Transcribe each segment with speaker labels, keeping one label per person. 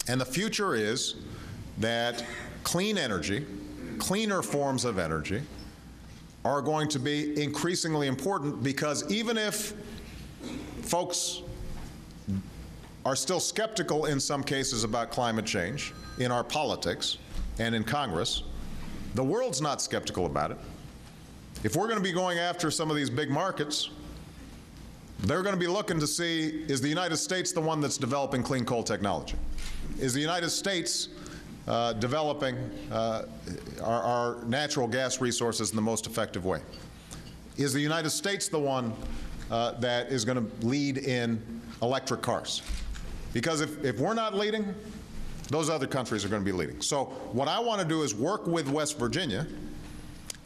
Speaker 1: And the future is that clean energy, cleaner forms of energy, are going to be increasingly important, because even if folks are still skeptical in some cases about climate change in our politics and in Congress, the world's not skeptical about it. If we're going to be going after some of these big markets, they're going to be looking to see, is the United States the one that's developing clean coal technology? Is the United States developing our natural gas resources in the most effective way? Is the United States the one that is going to lead in electric cars? Because if we're not leading, those other countries are going to be leading. So what I want to do is work with West Virginia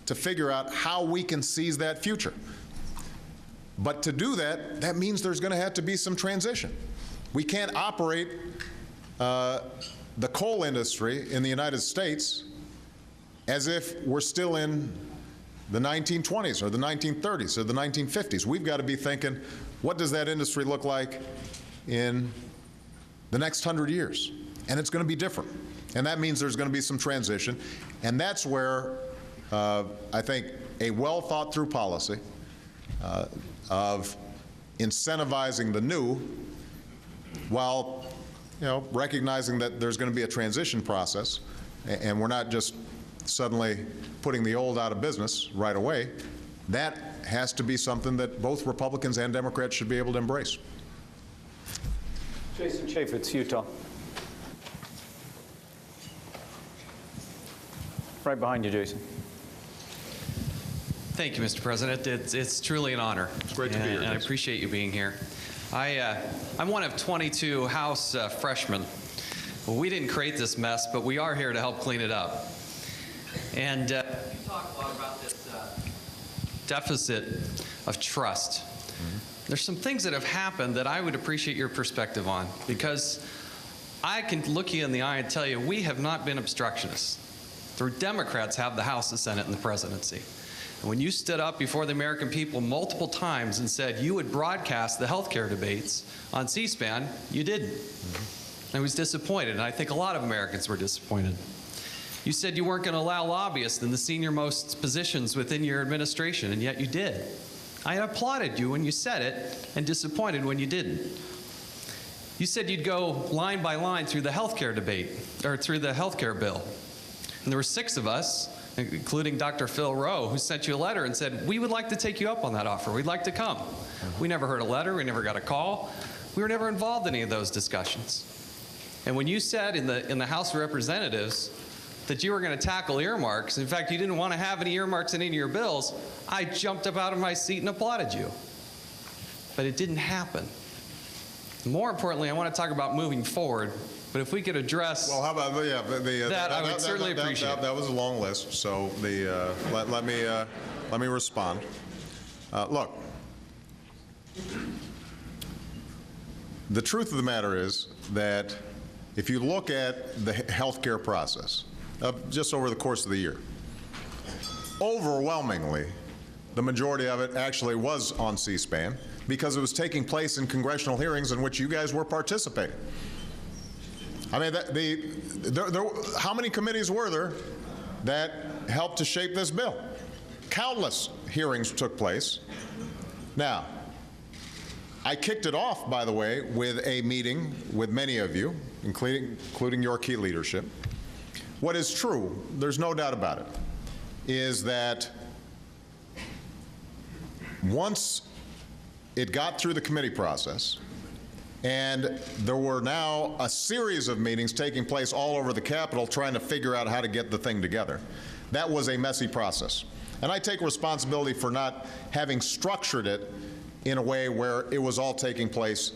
Speaker 1: to figure out how we can seize that future. But to do that, that means there's going to have to be some transition. We can't operate the coal industry in the United States as if we're still in the 1920s or the 1930s or the 1950s. We've got to be thinking, what does that industry look like in the next 100 years? And it's going to be different. And that means there's going to be some transition. And that's where I think a well-thought-through policy of incentivizing the new, while recognizing that there's going to be a transition process, and we're not just suddenly putting the old out of business right away, that has to be something that both Republicans and Democrats should be able to embrace.
Speaker 2: Jason Chaffetz, Utah. Right behind you, Jason.
Speaker 3: Thank you, Mr. President. It's truly an honor.
Speaker 1: It's great to be here.
Speaker 3: And I appreciate you being here. I'm one of 22 House freshmen. Well, we didn't create this mess, but we are here to help clean it up. And you talk a lot about this deficit of trust. There's some things that have happened that I would appreciate your perspective on, because I can look you in the eye and tell you we have not been obstructionists. The Democrats have the House, the Senate, and the presidency. And when you stood up before the American people multiple times and said you would broadcast the health care debates on C-SPAN, you didn't. I was disappointed, and I think a lot of Americans were disappointed. You said you weren't going to allow lobbyists in the senior-most positions within your administration, and yet you did. I applauded you when you said it, and disappointed when you didn't. You said you'd go line by line through the health care debate, or through the health care bill. And there were 6 of us, including Dr. Phil Rowe, who sent you a letter and said, we would like to take you up on that offer. We'd like to come. We never heard a letter. We never got a call. We were never involved in any of those discussions. And when you said in the House of Representatives that you were going to tackle earmarks, in fact, you didn't want to have any earmarks in any of your bills, I jumped up out of my seat and applauded you. But it didn't happen. More importantly, I want to talk about moving forward. But if we could address
Speaker 1: how about
Speaker 3: that, I would certainly appreciate it.
Speaker 1: That was a long list, so let me respond. Look, the truth of the matter is that if you look at the healthcare process just over the course of the year, overwhelmingly, the majority of it actually was on C-SPAN, because it was taking place in congressional hearings in which you guys were participating. I mean, how many committees were there that helped to shape this bill? Countless hearings took place. Now, I kicked it off, by the way, with a meeting with many of you, including your key leadership. What is true, there's no doubt about it, is that once it got through the committee process, and there were now a series of meetings taking place all over the Capitol trying to figure out how to get the thing together. That was a messy process. And I take responsibility for not having structured it in a way where it was all taking place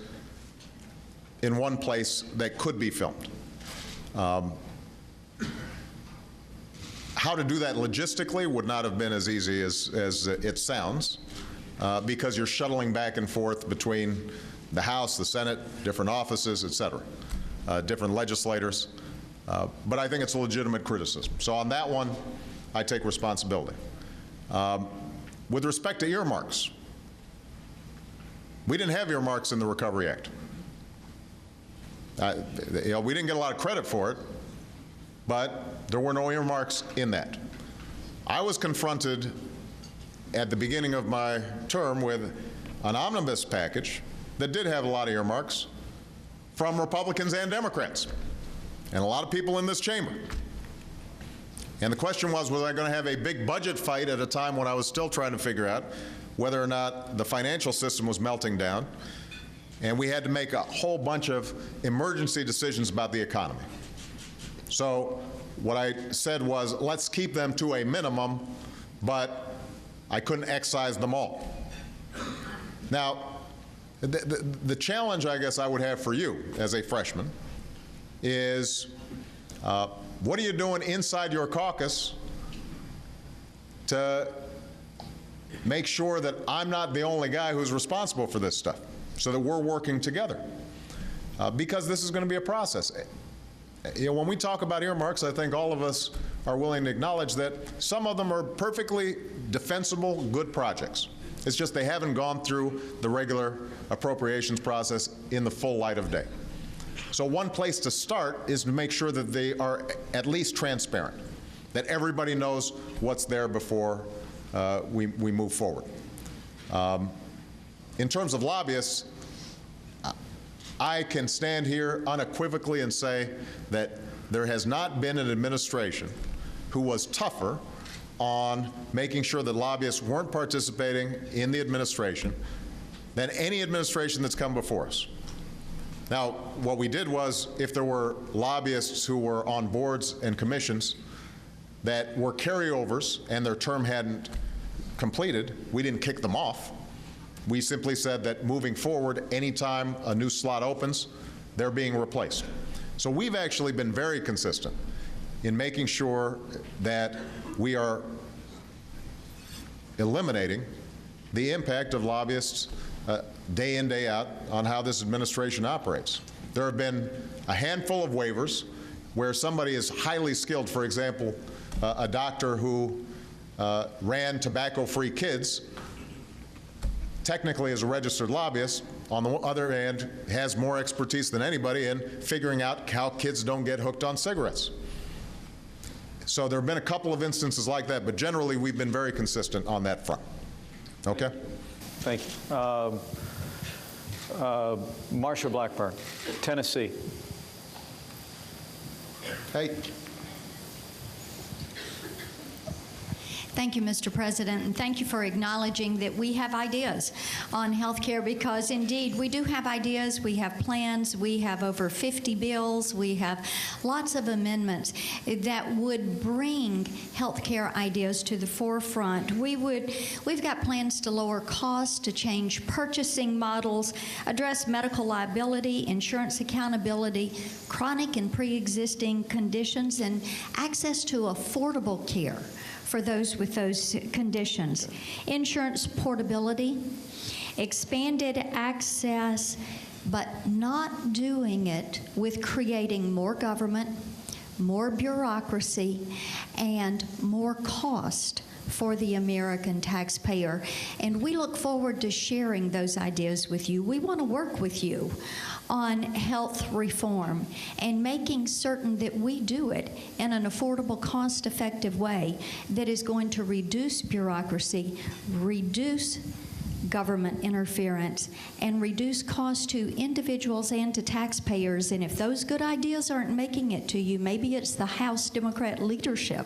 Speaker 1: in one place that could be filmed. How to do that logistically would not have been as easy as it sounds, because you're shuttling back and forth between the House, the Senate, different offices, et cetera, different legislators. But I think it's a legitimate criticism. So on that one, I take responsibility. With respect to earmarks, we didn't have earmarks in the Recovery Act. We didn't get a lot of credit for it, but there were no earmarks in that. I was confronted at the beginning of my term with an omnibus package that did have a lot of earmarks from Republicans and Democrats, and a lot of people in this chamber. And the question was I going to have a big budget fight at a time when I was still trying to figure out whether or not the financial system was melting down, and we had to make a whole bunch of emergency decisions about the economy. So what I said was, let's keep them to a minimum, but I couldn't excise them all. Now, the challenge I guess I would have for you as a freshman is, what are you doing inside your caucus to make sure that I'm not the only guy who's responsible for this stuff, so that we're working together? Because this is going to be a process. When we talk about earmarks, I think all of us are willing to acknowledge that some of them are perfectly defensible, good projects. It's just they haven't gone through the regular appropriations process in the full light of day. So one place to start is to make sure that they are at least transparent, that everybody knows what's there before we move forward. In terms of lobbyists, I can stand here unequivocally and say that there has not been an administration who was tougher on making sure that lobbyists weren't participating in the administration than any administration that's come before us. Now, what we did was, if there were lobbyists who were on boards and commissions that were carryovers and their term hadn't completed, we didn't kick them off. We simply said that moving forward, anytime a new slot opens, they're being replaced. So we've actually been very consistent in making sure that we are eliminating the impact of lobbyists day in, day out on how this administration operates. There have been a handful of waivers where somebody is highly skilled, for example, a doctor who ran Tobacco-Free Kids, technically is a registered lobbyist, on the other hand, has more expertise than anybody in figuring out how kids don't get hooked on cigarettes. So there have been a couple of instances like that, but generally we've been very consistent on that front. Okay?
Speaker 2: Thank you. Marsha Blackburn, Tennessee.
Speaker 1: Hey.
Speaker 4: Thank you, Mr. President, and thank you for acknowledging that we have ideas on health care, because indeed we do have ideas, we have plans, we have over 50 bills, we have lots of amendments that would bring health care ideas to the forefront. We've got plans to lower costs, to change purchasing models, address medical liability, insurance accountability, chronic and pre-existing conditions, and access to affordable care for those with those conditions. Insurance portability, expanded access, but not doing it with creating more government, more bureaucracy, and more cost for the American taxpayer. And we look forward to sharing those ideas with you. We want to work with you on health reform and making certain that we do it in an affordable, cost-effective way that is going to reduce bureaucracy, reduce government interference, and reduce costs to individuals and to taxpayers. And if those good ideas aren't making it to you, maybe it's the House Democrat leadership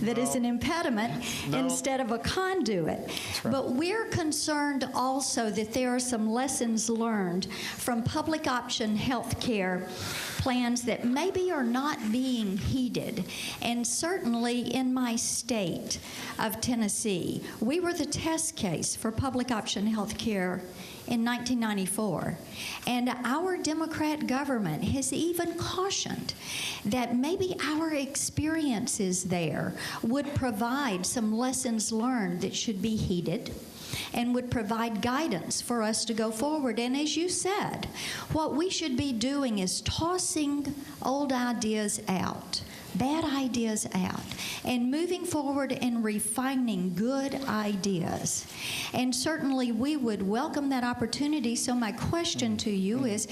Speaker 4: that is an impediment instead of a conduit.
Speaker 2: Right.
Speaker 4: But we're concerned also that there are some lessons learned from public option health care plans that maybe are not being heeded. And certainly in my state of Tennessee, we were the test case for public option health care in 1994. And our Democrat government has even cautioned that maybe our experiences there would provide some lessons learned that should be heeded and would provide guidance for us to go forward. And as you said, what we should be doing is tossing old ideas out, bad ideas out, and moving forward and refining good ideas. And certainly we would welcome that opportunity. So my question to you is,